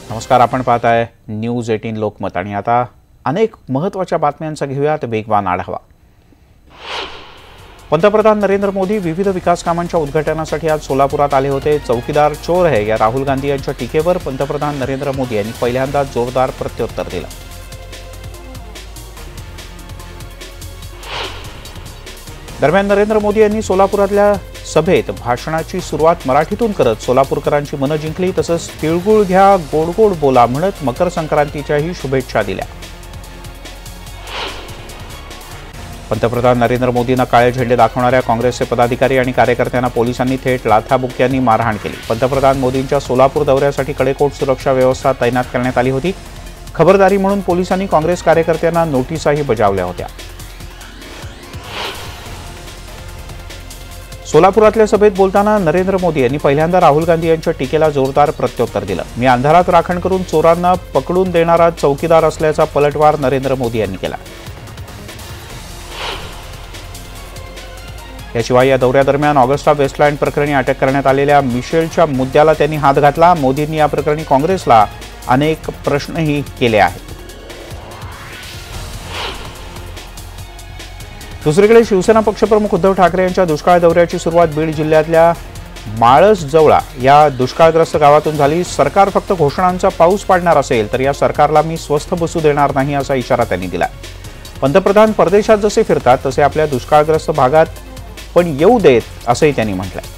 नमस्कार, आपण पाहताय न्यूज 18 लोकमत आणि आता अनेक महत्त्वाच्या बातम्यांचा घेऊयात वेगवान आढावा। पंतप्रधान नरेंद्र मोदी विविध विकास कामांच्या उद्घाटनासाठी आज सोलापुरात आले होते। चौकीदार चोर है या राहुल गांधी यांच्या टीकेवर पंतप्रधान नरेंद्र मोदी यांनी पहिल्यांदा जोरदार प्रत्युत्तर दिलं। दरम्यान नरेंद्र मोदी यांनी सोलापुरातल्या सभेत भाषणाची सुरुवात मराठीतून करत सोलापूरकरांची मनं जिंकली। तसंच तिळगुळ घ्या, गोड गोड बोला म्हणत मकर संक्रांतीच्याही शुभेच्छा दिल्या। पंतप्रधान नरेंद्र मोदींना काळे झेंडे दाखवणाऱ्या काँग्रेसचे पदाधिकारी आणि कार्यकर्त्यांना पोलिसांनी थेट लाथाबुक्क्यांनी मारहाण केली। पंतप्रधान मोदींच्या सोलापूर दौऱ्यासाठी कडेकोट सुरक्षा व्यवस्था तैनात करण्यात आली होती। खबरदारी म्हणून पोलिसांनी काँग्रेस कार्यकर्त्यांना नोटीसाही बजावल्या होत्या। सोलापुरातल्या सभेत बोलताना नरेंद्र मोदी यांनी पहिल्यांदा राहुल गांधी यांच्या टीकेला जोरदार प्रत्युत्तर दिलं। मी अंधारात राखण करून चोरांना पकडून देणारा चौकीदार असल्याचा पलटवार नरेंद्र मोदी यांनी केला। याशिवाय या दौऱ्यादरम्यान ऑगस्टा वेस्टलँड प्रकरणी अटक करण्यात आलेल्या मिशेलच्या मुद्द्याला त्यांनी हात घातला। मोदींनी या प्रकरणी काँग्रेसला अनेक प्रश्नही केले आहेत। दुसरीकडे शिवसेना पक्षप्रमुख उद्धव ठाकरे यांच्या दुष्काळ दौऱ्याची सुरुवात बीड जिल्ह्यातल्या माळसजवळा या दुष्काळग्रस्त गावातून झाली। सरकार फक्त घोषणांचा पाऊस पाडणार असेल तर या सरकारला मी स्वस्थ बसू देणार नाही असा इशारा त्यांनी दिला। पंतप्रधान परदेशात जसे फिरतात तसे आपल्या दुष्काळग्रस्त भागात पण येऊ देत असंही त्यांनी म्हटलंय।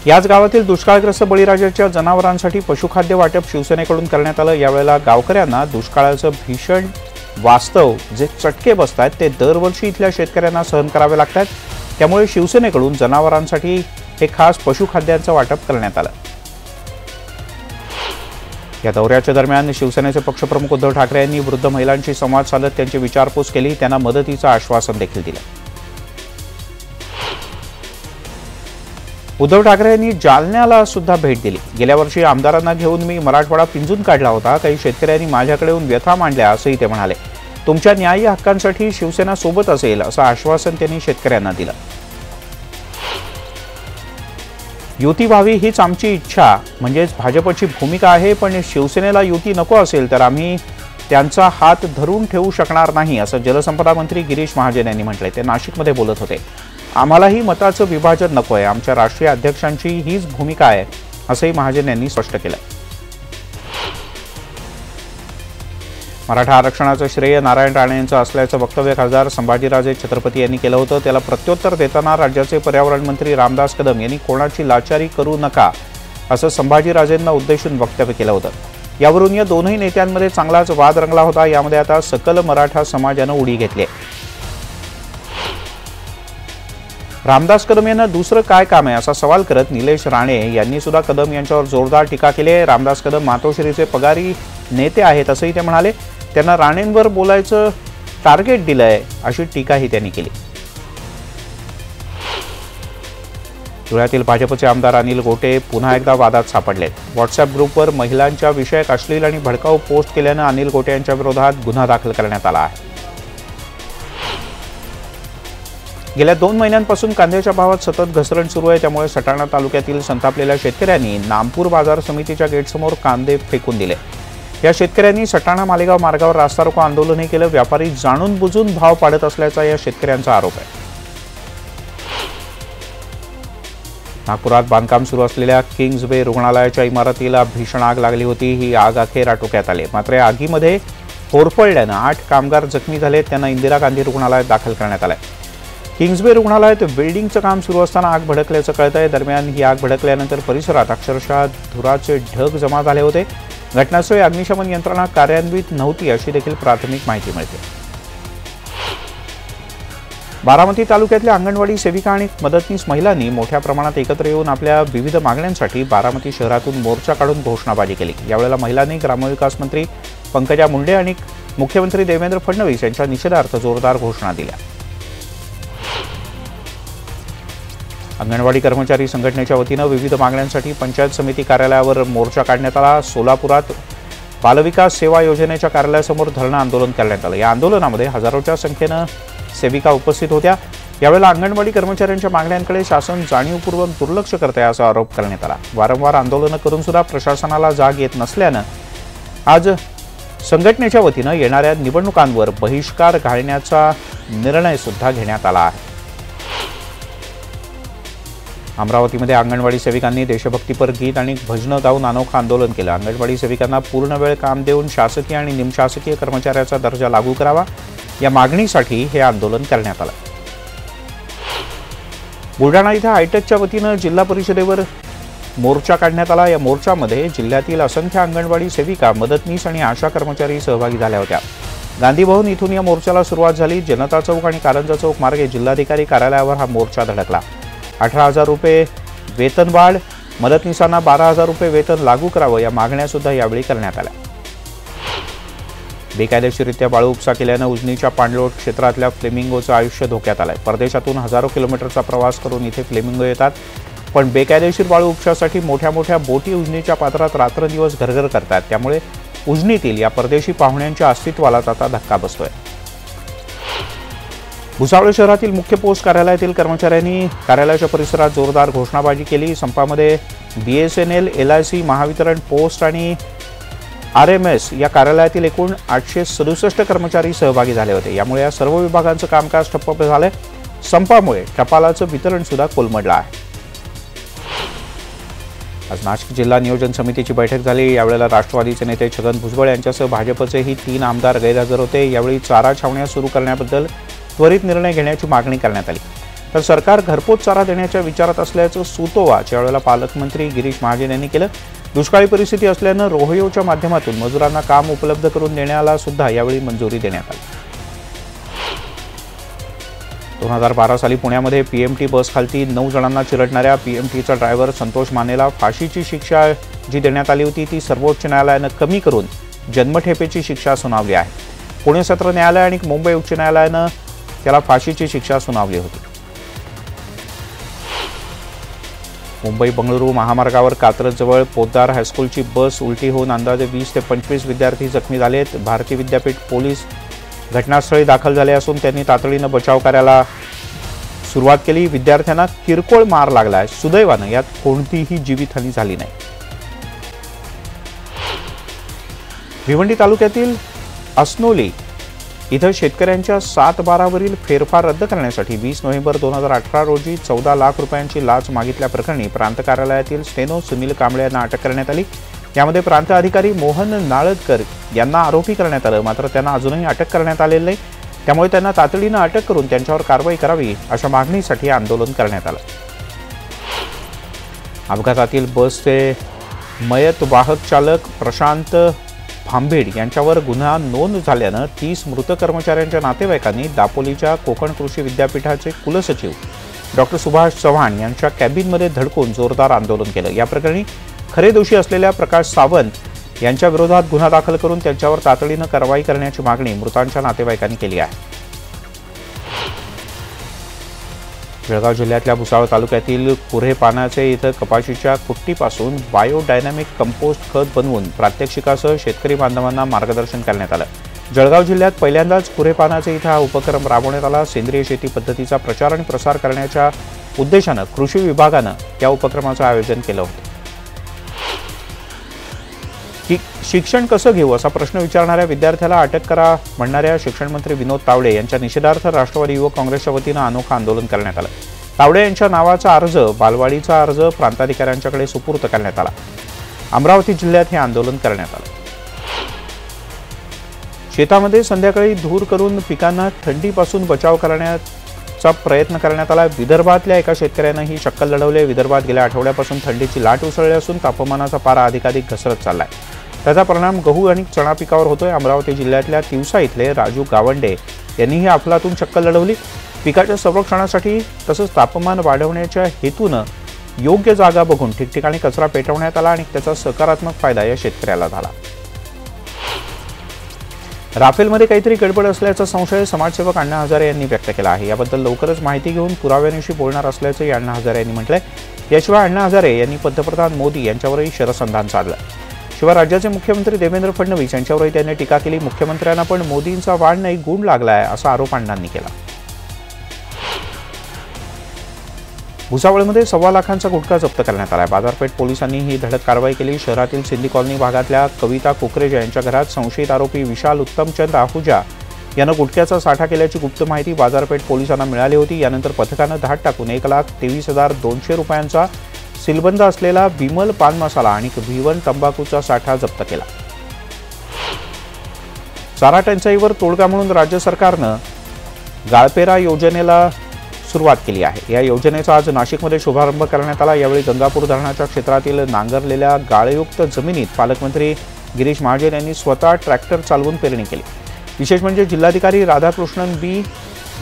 याच गावातील दुष्काळग्रस्त बळीराजाच्या जनावरांसाठी पशुखाद्य वाटप शिवसेनेकडून करण्यात आलं। यावेळेला गावकऱ्यांना दुष्काळाचं भीषण वास्तव जे चटके बसतात ते दरवर्षी इथल्या शेतकऱ्यांना सहन करावे लागतात। त्यामुळे शिवसेनेकडून जनावरांसाठी हे खास पशुखाद्यांचं वाटप करण्यात आलं। या दौऱ्याच्या दरम्यान शिवसेनेचे पक्षप्रमुख उद्धव ठाकरे यांनी वृद्ध महिलांशी संवाद साधत त्यांची विचारपूस केली, त्यांना मदतीचं आश्वासन देखील दिलं। उद्धव ठाकरे यांनी जालन्याला सुद्धा भेट दिली। गेल्या वर्षी आमदारांना घेऊन मी मराठवाडा पिंजून काढला होता। काही शेतकऱ्यांनी माझ्याकडे येऊन व्यथा मांडल्या असंही ते म्हणाले। तुमच्या न्याय्य हक्कांसाठी शिवसेना सोबत असेल असं आश्वासन त्यांनी शेतकऱ्यांना दिलं। युती व्हावी हीच आमची इच्छा म्हणजेच भाजपची भूमिका आहे, पण शिवसेनेला युती नको असेल तर आम्ही त्यांचा हात धरून ठेवू शकणार नाही असं जलसंपदा मंत्री गिरीश महाजन यांनी म्हटलंय। ते नाशिकमध्ये बोलत होते। आम्हालाही मताचं विभाजन नकोय, आमच्या राष्ट्रीय अध्यक्षांची हीच भूमिका आहे असंही महाजन यांनी स्पष्ट केलं। मराठा आरक्षणाचं श्रेय नारायण राणे यांचं असल्याचं वक्तव्य खासदार संभाजीराजे छत्रपती यांनी केलं होतं। त्याला प्रत्युत्तर देताना राज्याचे पर्यावरण मंत्री रामदास कदम यांनी कोणाची लाचारी करू नका असं संभाजीराजेंना उद्देशून वक्तव्य केलं होतं। यावरून या दोन्ही नेत्यांमध्ये चांगलाच वाद रंगला होता। यामध्ये आता सकल मराठा समाजानं उडी घेतली आहे। रामदास कदम यांना दुसरं काय काम आहे असा सवाल करत निलेश राणे यांनी सुद्धा कदम यांच्यावर जोरदार टीका केली आहे। रामदास कदम मातोश्रीचे पगारी नेते आहेत असंही ते म्हणाले। त्यांना राणेंवर बोलायचं टार्गेट दिलंय अशी टीकाही त्यांनी केली। धुळ्यातील भाजपचे आमदार अनिल गोटे पुन्हा एकदा वादात सापडलेत। व्हॉट्सअप ग्रुपवर महिलांच्या विषयक अश्लील आणि भडकाऊ पोस्ट केल्यानं अनिल गोटे यांच्या विरोधात गुन्हा दाखल करण्यात आला आहे। गेल्या 2 महिन्यांपासून कांद्याच्या भावात सतत घसरण सुरू आहे। त्यामुळे सटाणा तालुक्यातील संतापलेल्या शेतकऱ्यांनी नामपूर बाजार समितीच्या गेटसमोर कांदे फेकून दिले। या शेतकऱ्यांनी सटाणा मालेगाव मार्गावर रास्ता रोको आंदोलनही केलं। व्यापारी जाणून बुजून भाव पाडत असल्याचा या शेतकऱ्यांचा आरोप आहे। नागपुरात बांधकाम सुरू असलेल्या किंग्ज वे रुग्णालयाच्या इमारतीला भीषण आग लागली होती। ही आग अखेर आटोक्यात आली, मात्र या आगीमध्ये होरपळल्यानं 8 कामगार जखमी झाले। त्यांना इंदिरा गांधी रुग्णालयात दाखल करण्यात आलंय। किंग्जवे रुग्णालयात बिल्डिंगचं काम सुरू असताना आग भडकल्याचं कळतंय। दरम्यान ही आग भडकल्यानंतर परिसरात अक्षरशः धुराचे ढग जमा झाले होते। घटनास्थळी अग्निशमन यंत्रणा कार्यान्वित नव्हती अशी देखील प्राथमिक माहिती मिळते। बारामती तालुक्यातल्या अंगणवाडी सेविका आणि मदतनीस महिलांनी मोठ्या प्रमाणात एकत्र येऊन आपल्या विविध मागण्यांसाठी बारामती शहरातून मोर्चा काढून घोषणाबाजी केली। यावेळेला महिलांनी ग्रामविकास मंत्री पंकजा मुंडे आणि मुख्यमंत्री देवेंद्र फडणवीस यांच्या निषेधार्थ जोरदार घोषणा दिल्या। अंगणवाडी कर्मचारी संघटनेच्या वतीनं विविध मागण्यांसाठी पंचायत समिती कार्यालयावर मोर्चा काढण्यात आला। सोलापुरात बालविकास सेवा योजनेच्या कार्यालयासमोर धरणं आंदोलन करण्यात आलं। या आंदोलनामध्ये हजारोच्या संख्येनं सेविका उपस्थित होत्या। यावेळेला अंगणवाडी कर्मचाऱ्यांच्या मागण्यांकडे शासन जाणीवपूर्वक दुर्लक्ष करते असा आरोप करण्यात आला। वारंवार आंदोलनं करून सुद्धा प्रशासनाला जाग येत नसल्यानं आज संघटनेच्या वतीनं येणाऱ्या निवडणुकांवर बहिष्कार घालण्याचा निर्णय सुद्धा घेण्यात आला आहे। अमरावतीमध्ये अंगणवाडी सेविकांनी देशभक्तीपर गीत आणि भजनं गाऊन अनोखं आंदोलन केलं। अंगणवाडी सेविकांना पूर्ण वेळ काम देऊन शासकीय आणि निमशासकीय कर्मचाऱ्याचा दर्जा लागू करावा या मागणीसाठी हे आंदोलन करण्यात आलं। बुलढाणा इथं हायटेकच्या वतीनं जिल्हा परिषदेवर मोर्चा काढण्यात आला। या मोर्चामध्ये जिल्ह्यातील असंख्य अंगणवाडी सेविका, मदतनीस आणि आशा कर्मचारी सहभागी झाल्या होत्या। गांधी भवन इथून या मोर्चाला सुरुवात झाली। जनता चौक आणि कारंजा चौक मार्गे जिल्हाधिकारी कार्यालयावर हा मोर्चा धडकला। 18,000 रुपये वेतन वाढ, मदतनीसांना 12,000 रुपये वेतन लागू करावं या मागण्या सुद्धा यावेळी करण्यात आल्या। बेकायदेशीररित्या वाळू उपसा केल्यानं उजनीच्या पाणलोट क्षेत्रातल्या फ्लेमिंगोचं आयुष्य धोक्यात आलंय। परदेशातून हजारो किलोमीटरचा प्रवास करून इथे फ्लेमिंगो येतात, पण बेकायदेशीर वाळू उपशासाठी मोठ्या मोठ्या बोटी उजनीच्या पात्रात रात्रंदिवस घरघर करतात। त्यामुळे उजनीतील या परदेशी पाहुण्यांच्या अस्तित्वाला आता धक्का बसतोय। भुसावळ शहरातील मुख्य पोस्ट कार्यालयातील कर्मचाऱ्यांनी कार्यालयाच्या परिसरात जोरदार घोषणाबाजी केली। संपामध्ये BSNL, LIC, महावितरण, पोस्ट आणि RMS या कार्यालयातील एकूण 867 कर्मचारी सहभागी झाले होते। यामुळे या सर्व विभागांचं कामकाज ठप्प झालंय। संपामुळे टपालाचं वितरण सुद्धा कोलमडलं आहे। आज नाशिक जिल्हा नियोजन समितीची बैठक झाली। यावेळेला राष्ट्रवादीचे नेते छगन भुजबळ यांच्यासह भाजपचेही 3 आमदार गैरहजर होते। यावेळी चारा छावण्या सुरू करण्याबद्दल त्वरित निर्णय घेण्याची मागणी करण्यात आली। तर सरकार घरपोच चारा देण्याच्या विचारात असल्याचं सूतोवाच यावेळेला पालकमंत्री गिरीश महाजन यांनी केलं। दुष्काळी परिस्थिती असल्यानं रोहयोच्या माध्यमातून मजुरांना काम उपलब्ध करून देण्याला सुद्धा यावेळी मंजुरी देण्यात आली। 2012 साली पुण्यामध्ये PMT बसखालती 9 जणांना चिरडणाऱ्या PMTचा ड्रायव्हर संतोष मानेला फाशीची शिक्षा जी देण्यात आली होती ती सर्वोच्च न्यायालयानं कमी करून जन्मठेपेची शिक्षा सुनावली आहे। पुणे सत्र न्यायालय आणि मुंबई उच्च न्यायालयानं त्याला फाशीची शिक्षा सुनावली होती। मुंबई बंगळुरू महामार्गावर कात्रजजवळ पोद्दार हायस्कूलची बस उलटी होऊन अंदाजे 20 ते 25 विद्यार्थी जखमी झालेत। भारतीय विद्यापीठ पोलीस घटनास्थळी दाखल झाले असून त्यांनी तातडीनं बचाव कार्याला सुरुवात केली। विद्यार्थ्यांना किरकोळ मार लागलाय। सुदैवानं यात कोणतीही जीवितहानी झाली नाही। भिवंडी तालुक्यातील असनोली इथं शेतकऱ्यांच्या 7/12वरील फेरफार रद्द करण्यासाठी 20 नोव्हेंबर 2018 रोजी 14 लाख रुपयांची लाच मागितल्याप्रकरणी प्रांत कार्यालयातील स्टेनो सुनील कांबळे यांना अटक करण्यात आली। यामध्ये प्रांत अधिकारी मोहन नाळदकर यांना आरोपी करण्यात आलं, मात्र त्यांना अजूनही अटक करण्यात आलेली नाही। त्यामुळे त्यांना तातडीनं अटक करून त्यांच्यावर कारवाई करावी अशा मागणीसाठी आंदोलन करण्यात आलं। अपघातातील बसचे मयत वाहक चालक प्रशांत भांबेड यांच्यावर गुन्हा नोंद झाल्यानं 30 मृत कर्मचाऱ्यांच्या नातेवाईकांनी दापोलीच्या कोकण कृषी विद्यापीठाचे कुलसचिव डॉक्टर सुभाष चव्हाण यांच्या कॅबिनमध्ये धडकून जोरदार आंदोलन केलं। या प्रकरणी खरे दोषी असलेल्या प्रकाश सावंत यांच्या विरोधात गुन्हा दाखल करून त्यांच्यावर तातडीनं कारवाई करण्याची मागणी मृतांच्या नातेवाईकांनी केली आहे। जळगाव जिल्ह्यातल्या भुसावळ तालुक्यातील कुऱ्हेपानाचे इथं कपाशीच्या कुट्टीपासून बायोडायनॅमिक कंपोस्ट खत बनवून प्रात्यक्षिकासह शेतकरी बांधवांना मार्गदर्शन करण्यात आलं। जळगाव जिल्ह्यात पहिल्यांदाच कुऱ्हेपानाचे इथं हा उपक्रम राबवण्यात आला। सेंद्रिय शेती पद्धतीचा प्रचार आणि प्रसार करण्याच्या उद्देशानं कृषी विभागानं या उपक्रमाचं आयोजन केलं होतं। शिक्षण कसं घेऊ असा प्रश्न विचारणाऱ्या विद्यार्थ्याला अटक करा म्हणणाऱ्या शिक्षण मंत्री विनोद तावडे यांच्या निषेधार्थ राष्ट्रवादी युवक काँग्रेसच्या वतीनं अनोखं आंदोलन करण्यात आलं। तावडे यांच्या नावाचा अर्ज, बालवाडीचा अर्ज प्रांताधिकाऱ्यांच्याकडे सुपूर्द करण्यात आला। अमरावती जिल्ह्यात हे आंदोलन करण्यात आलं। शेतामध्ये संध्याकाळी धूर करून पिकांना थंडीपासून बचाव करण्याचा प्रयत्न करण्यात आला। विदर्भातल्या एका शेतकऱ्यानं ही शक्कल लढवली। विदर्भात गेल्या आठवड्यापासून थंडीची लाट उसळली असून तापमानाचा पारा अधिकाधिक घसरत चाललाय। त्याचा परिणाम गहू आणि चणा पिकावर होतोय। अमरावती जिल्ह्यातल्या तिवसा इथले राजू गावंडे यांनी ही अफलातून शक्कल लढवली। पिकाच्या संरक्षणासाठी तसंच तापमान वाढवण्याच्या हेतूनं योग्य जागा बघून ठिकठिकाणी कचरा पेटवण्यात आला आणि त्याचा सकारात्मक फायदा या शेतकऱ्याला झाला। राफेलमध्ये काहीतरी गडबड असल्याचा संशय समाजसेवक अण्णा हजारे यांनी व्यक्त केला आहे। याबद्दल लवकरच माहिती घेऊन पुराव्यानिशी बोलणार असल्याचंही अण्णा हजारे यांनी म्हटलंय। याशिवाय अण्णा हजारे यांनी पंतप्रधान मोदी यांच्यावरही शरसंधान साधलं। शिवाय राज्याचे मुख्यमंत्री देवेंद्र फडणवीस यांच्यावरही त्यांनी टीका केली। मुख्यमंत्र्यांना पण मोदींचा वाढ नाही गुण लागलाय असा आरोप अण्णांनी केला। भुसावळमध्ये 1.25 लाखांचा गुटखा जप्त करण्यात आला. बाजारपेठ पोलिसांनी ही धडक कारवाई केली. शहरातील सिंधी कॉलनी भागातल्या कविता कुकरेजा यांच्या घरात संशयित आरोपी विशाल उत्तमचंद आहुजा यानं गुटख्याचा साठा केल्याची गुप्त माहिती बाजारपेठ पोलिसांना मिळाली होती. यानंतर पथकानं धाड टाकून 1,23,200 रुपयांचा सीलबंद असलेला विमल पान मसाला आणि V1 तंबाखूचा साठा जप्त केला. चारा टंचाईवर तोडगा म्हणून राज्य सरकारनं गाळपेरा योजनेला सुरुवात केली आहे. या योजनेचा आज नाशिकमध्ये शुभारंभ करण्यात आला. यावेळी गंगापूर धरणाच्या क्षेत्रातील नांगरलेल्या गाळयुक्त जमिनीत पालकमंत्री गिरीश महाजन यांनी स्वतः ट्रॅक्टर चालवून पेरणी केली. विशेष म्हणजे जिल्हाधिकारी राधाकृष्णन बी,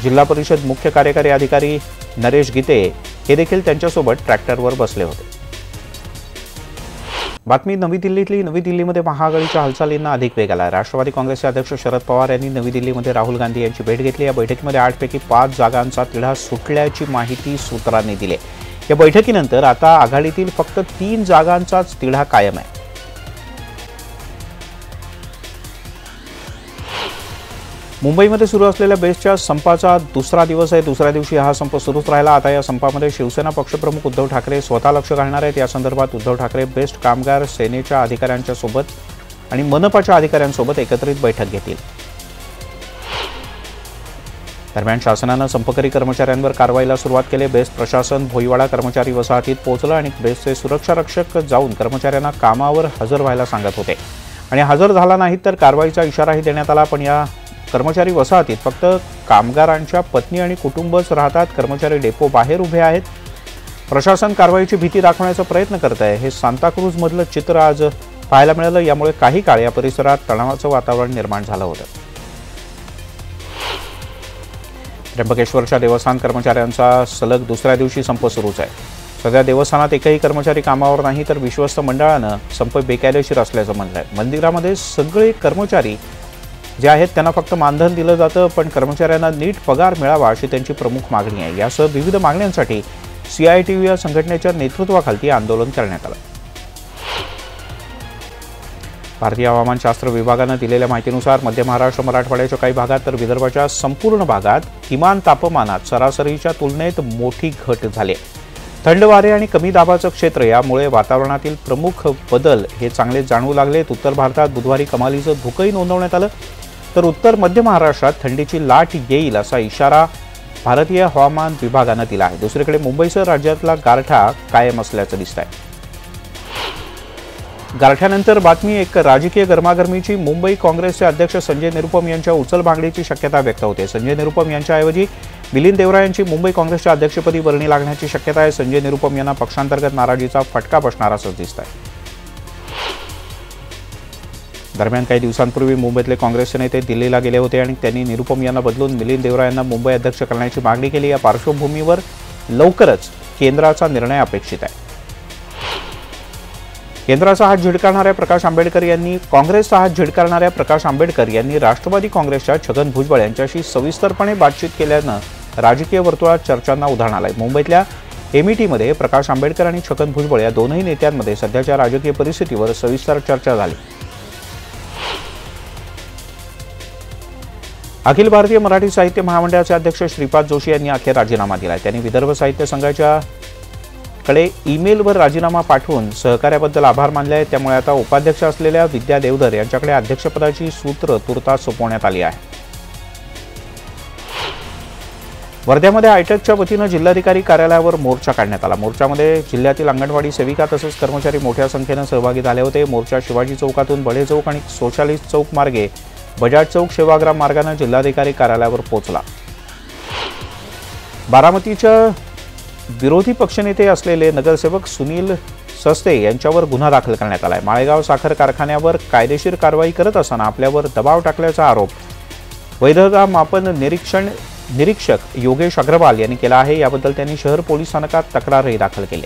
जिल्हा परिषद मुख्य कार्यकारी अधिकारी नरेश गीते हे देखील त्यांच्यासोबत ट्रॅक्टरवर बसले होते. बातमी नवी दिल्लीतली. नवी दिल्लीमध्ये महाआघाडीच्या हालचालींना अधिक वेग आला. राष्ट्रवादी काँग्रेसचे अध्यक्ष शरद पवार यांनी नवी दिल्लीमध्ये राहुल गांधी यांची भेट घेतली. या बैठकीमध्ये 8 पैकी 5 जागांचा तिढा सुटल्याची माहिती सूत्रांनी दिली. या बैठकीनंतर आता आघाडीतील फक्त 3 जागांचाच तिढा कायम आहे. मुंबईमध्ये सुरू असलेल्या बेस्टच्या संपाचा दुसरा दिवस आहे. दुसऱ्या दिवशी हा संप सुरूच राहिला. आता या संपामध्ये शिवसेना पक्षप्रमुख उद्धव ठाकरे स्वतः लक्ष घालणार आहेत. या संदर्भात उद्धव ठाकरे बेस्ट कामगार सेनेच्या अधिकाऱ्यांच्या सोबत आणि मनपाच्या अधिकाऱ्यांसोबत एकत्रित बैठक घेतील. दरम्यान शासनानं संपकरी कर्मचाऱ्यांवर कारवाईला सुरुवात केली. बेस्ट प्रशासन भोईवाडा कर्मचारी वसाहतीत पोहोचलं आणि बेस्टचे सुरक्षा रक्षक जाऊन कर्मचाऱ्यांना कामावर हजर व्हायला सांगत होते आणि हजर झाला नाहीत तर कारवाईचा इशाराही देण्यात आला. पण या कर्मचारी वसाहतीत फक्त कामगारांच्या पत्नी आणि कुटुंबच राहतात. कर्मचारी डेपो बाहेर उभे आहेत. प्रशासन कारवाईची भीती दाखवण्याचा प्रयत्न करत आहे. हे सांताक्रूजमधलं चित्र आज पाहायला मिळालं. यामुळे काही काळ या परिसरात तणावाचं वातावरण निर्माण झालं होतं. त्र्यंबकेश्वरच्या देवस्थान कर्मचाऱ्यांचा सलग दुसऱ्या दिवशी संप सुरूच आहे. सध्या देवस्थानात एकही कर्मचारी कामावर नाही तर विश्वस्त मंडळानं संप बेकायदेशीर असल्याचं म्हटलंय. मंदिरामध्ये सगळे कर्मचारी जे आहेत त्यांना फक्त मानधन दिलं जातं पण कर्मचाऱ्यांना नीट पगार मिळावा अशी त्यांची प्रमुख मागणी आहे. यासह विविध मागण्यांसाठी CITU या संघटनेच्या नेतृत्वाखाली आंदोलन करण्यात आलं. भारतीय हवामानशास्त्र विभागानं दिलेल्या माहितीनुसार मध्य महाराष्ट्र, मराठवाड्याच्या काही भागात तर विदर्भाच्या संपूर्ण भागात किमान तापमानात सरासरीच्या तुलनेत मोठी घट झाली. थंड वारे आणि कमी दाबाचं क्षेत्र यामुळे वातावरणातील प्रमुख बदल हे चांगले जाणवू लागलेत. उत्तर भारतात बुधवारी कमालीचं धुकंही नोंदवण्यात आलं तर उत्तर मध्य महाराष्ट्रात थंडीची लाट येईल असा इशारा भारतीय हवामान विभागानं दिला आहे. दुसरीकडे मुंबईसह राज्यातला गारठा कायम असल्याचं दिसतंय. गारठ्यानंतर बातमी एक राजकीय गरमागरमीची. मुंबई काँग्रेसचे अध्यक्ष संजय निरुपम यांच्या उचलबांगडीची शक्यता व्यक्त होते. संजय निरुपम यांच्याऐवजी मिलिंद देवरा यांची मुंबई काँग्रेसच्या अध्यक्षपदी वर्णी लागण्याची शक्यता आहे. संजय निरुपम यांना पक्षांतर्गत नाराजीचा फटका बसणार असं दिसत आहे. दरम्यान काही दिवसांपूर्वी मुंबईतले काँग्रेसचे नेते दिल्लीला गेले होते आणि त्यांनी निरुपम यांना बदलून मिलिंद देवरा यांना मुंबई अध्यक्ष करण्याची मागणी केली. या पार्श्वभूमीवर लवकरच केंद्राचा निर्णय अपेक्षित आहे. केंद्राचा हात झिडकारणाऱ्या प्रकाश आंबेडकर यांनी राष्ट्रवादी काँग्रेसच्या छगन भुजबळ यांच्याशी सविस्तरपणे बातचीत केल्यानं राजकीय वर्तुळात चर्चांना उधाण आलंय. मुंबईतल्या एमईटीमध्ये प्रकाश आंबेडकर आणि छगन भुजबळ या दोनही नेत्यांमध्ये सध्याच्या राजकीय परिस्थितीवर सविस्तर चर्चा झाली. अखिल भारतीय मराठी साहित्य महामंडळाचे अध्यक्ष श्रीपाद जोशी यांनी अखेर राजीनामा दिलाय. त्यांनी विदर्भ साहित्य संघाच्या कडे ईमेलवर राजीनामा पाठवून सहकार्याबद्दल आभार मानले आहेत. त्यामुळे आता उपाध्यक्ष असलेल्या विद्या देवधर यांच्याकडे अध्यक्षपदाची सूत्र तुर्तास सोपवण्यात आली आहे. वर्ध्यामध्ये आयटकच्या वतीनं जिल्हाधिकारी कार्यालयावर मोर्चा काढण्यात आला. मोर्चामध्ये जिल्ह्यातील अंगणवाडी सेविका तसंच कर्मचारी मोठ्या संख्येनं सहभागी झाले होते. मोर्चा शिवाजी चौकातून बढे चौक आणि सोशालिस्ट चौक मार्गे बजाज चौक सेवाग्राम मार्गाने जिल्हाधिकारी कार्यालयावर पोहोचला. बारामतीच्या विरोधी पक्षनेते असलेले नगरसेवक सुनील सस्ते यांच्यावर गुन्हा दाखल करण्यात आलाय. माळेगाव साखर कारखान्यावर कायदेशीर कारवाई करत असताना आपल्यावर दबाव टाकल्याचा आरोप वैधता मापन निरीक्षक योगेश अग्रवाल यांनी केला आहे. याबद्दल त्यांनी शहर पोलीस स्थानकात तक्रारही दाखल केली.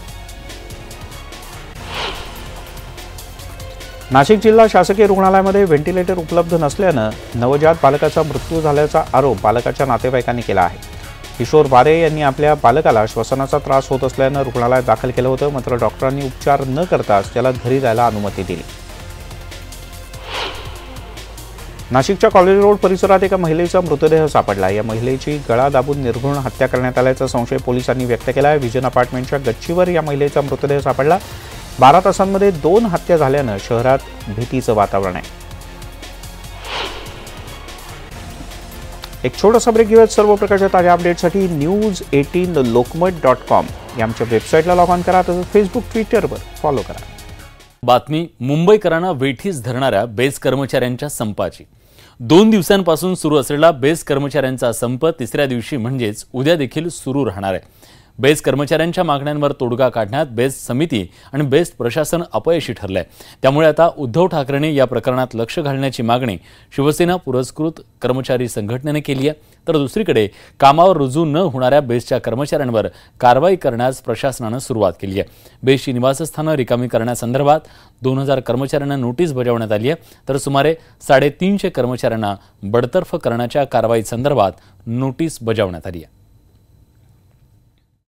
नाशिक जिल्हा शासकीय रुग्णालयामध्ये व्हेंटिलेटर उपलब्ध नसल्यानं नवजात बालकाचा मृत्यू झाल्याचा आरोप बालकाच्या नातेवाईकांनी केला आहे. किशोर वारे यांनी आपल्या बालकाला श्वसनाचा त्रास होत असल्यानं रुग्णालयात दाखल केलं होतं. मात्र डॉक्टरांनी उपचार न करताच त्याला घरी जायला अनुमती दिली. नाशिकच्या कॉलेज रोड परिसरात एका महिलेचा मृतदेह सापडला. या महिलेची गळा दाबून निर्घृण हत्या करण्यात आल्याचा संशय पोलिसांनी व्यक्त केला आहे. विजन अपार्टमेंटच्या गच्चीवर या महिलेचा मृतदेह सापडला. 12 तासांमध्ये 2 हत्या झाल्यानं शहरात भीतीचं वातावरण आहे. एक छोटासा ब्रेक घेऊयात. सर्व प्रकारच्या ताज्या अपडेटसाठी news18lokmat.com या आमच्या वेबसाईटला लॉग ऑन करा. तसंच फेसबुक, ट्विटरवर फॉलो करा. बातमी मुंबईकरांना वेठीस धरणाऱ्या बेस्ट कर्मचाऱ्यांच्या संपाची. 2 दिवसांपासून सुरू असलेला बेस्ट कर्मचाऱ्यांचा संप तिसऱ्या दिवशी म्हणजेच उद्या देखील सुरू राहणार आहे. बेस्ट कर्मचाऱ्यांच्या मागण्यांवर तोडगा काढण्यात बेस्ट समिती आणि बेस्ट प्रशासन अपयशी ठरलंय. त्यामुळे आता उद्धव ठाकरेंनी या प्रकरणात लक्ष घालण्याची मागणी शिवसेना पुरस्कृत कर्मचारी संघटनेने केली आहे. तर दुसरीकडे कामावर रुजू न होणाऱ्या बेस्टच्या कर्मचाऱ्यांवर कारवाई करण्यास प्रशासनानं सुरुवात केली आहे. बेस्टची निवासस्थानं रिकामी करण्यासंदर्भात 2000 कर्मचाऱ्यांना नोटीस बजावण्यात आली आहे. तर सुमारे 350 कर्मचाऱ्यांना बडतर्फ करण्याच्या कारवाईसंदर्भात नोटीस बजावण्यात आली आहे.